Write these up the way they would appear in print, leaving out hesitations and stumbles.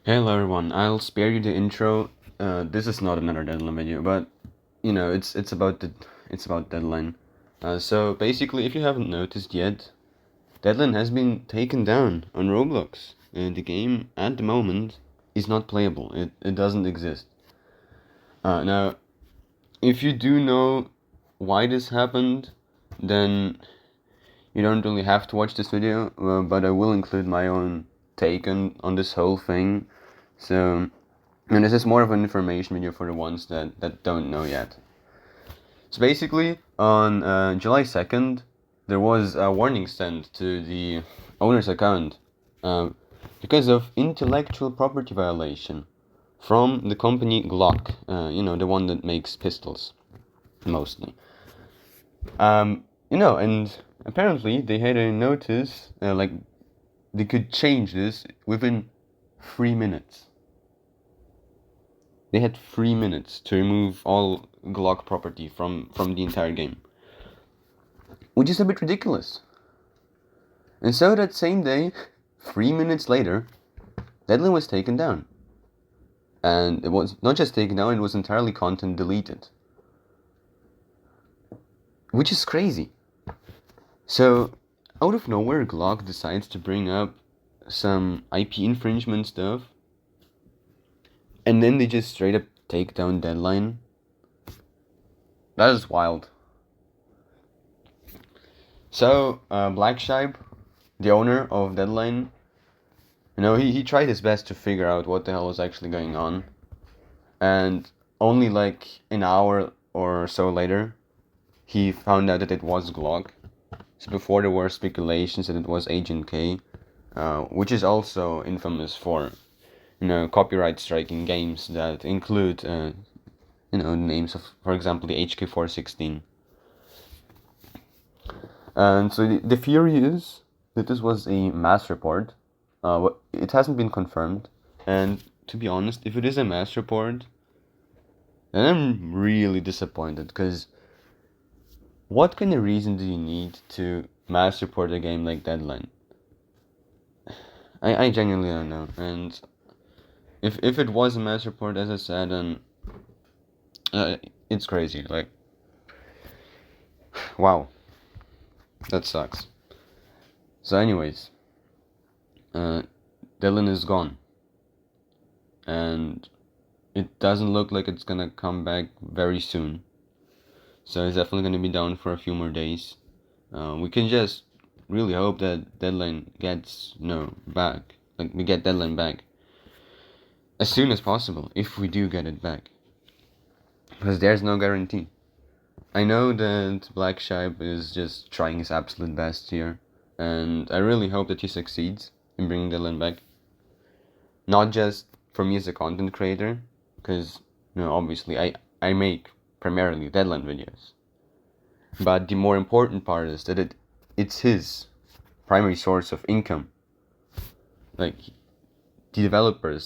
Hello everyone, I'll spare you the intro. This is not another Deadline video, but it's about Deadline. So basically, if you haven't noticed yet, Deadline has been taken down on Roblox. The game at the moment is not playable. It doesn't exist. Now, if you do know why this happened, then you don't really have to watch this video. But I will include my own take on this whole thing. So. And this is more of an information video for the ones that don't know yet. So basically, on July 2nd, there was a warning sent to the owner's account because of intellectual property violation from the company Glock, the one that makes pistols, mostly. And apparently they had a notice, like they could change this within 3 minutes. They had 3 minutes to remove all Glock property from the entire game, which is a bit ridiculous. And so that same day, 3 minutes later, Deadline was taken down. And it was not just taken down, it was entirely content deleted. Which is crazy. So, out of nowhere, Glock decides to bring up some IP infringement stuff, and then they just straight up take down Deadline. That is wild. So, Black Shibe, the owner of Deadline, he tried his best to figure out what the hell was actually going on. And only like an hour or so later, he found out that it was Glock. So before there were speculations that it was Agent K, which is also infamous for, copyright striking games that include, names of, for example, the HK416. And so the theory is that this was a mass report. It hasn't been confirmed. And to be honest, if it is a mass report, then I'm really disappointed. Because what kind of reason do you need to mass report a game like Deadline? I genuinely don't know. And if it was a mass report, as I said, then it's crazy. Like, wow. That sucks. So anyways, Dylan is gone. And it doesn't look like it's gonna come back very soon. So it's definitely gonna be down for a few more days. We can just really hope that Deadline gets, back. Like, we get Deadline back as soon as possible, if we do get it back. Because there's no guarantee. I know that Black Shibe is just trying his absolute best here, and I really hope that he succeeds in bringing Deadline back. Not just for me as a content creator, because, obviously I make primarily Deadline videos. But the more important part is that it's his primary source of income. Like,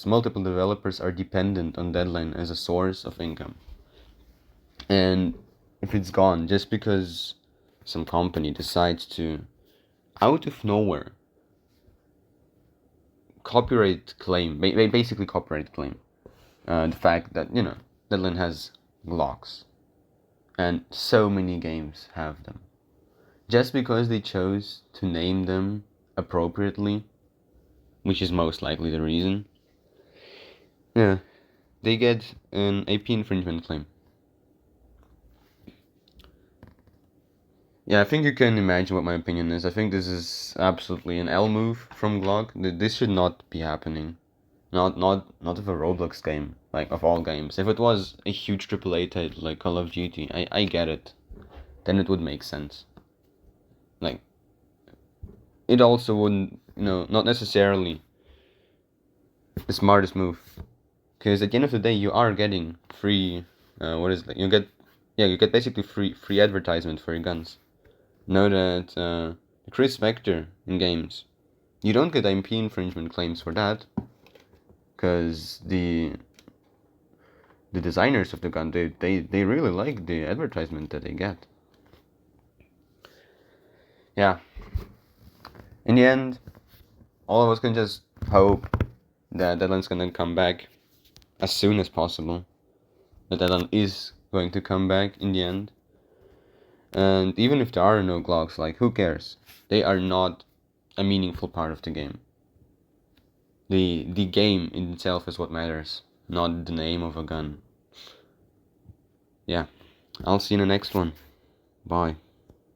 multiple developers are dependent on Deadline as a source of income. And if it's gone just because some company decides to, out of nowhere, basically copyright claim, the fact that, Deadline has Glocks, and so many games have them, just because they chose to name them appropriately, which is most likely the reason, they get an IP infringement claim. Yeah, I think you can imagine what my opinion is. I think this is absolutely an L move from Glock. This should not be happening. Not of a Roblox game, like of all games. If it was a huge AAA title like Call of Duty, I get it. Then it would make sense. Like, it also wouldn't, not necessarily the smartest move. Because at the end of the day, you are getting free, you get basically free advertisement for your guns. Know that Chris Vector in games, you don't get IP infringement claims for that, because the designers of the gun, they really like the advertisement that they get. Yeah. In the end, all of us can just hope that Deadline's gonna come back as soon as possible. The Deadline is going to come back in the end. And even if there are no Glocks, like, who cares? They are not a meaningful part of the game. The game in itself is what matters, not the name of a gun. Yeah, I'll see you in the next one. Bye.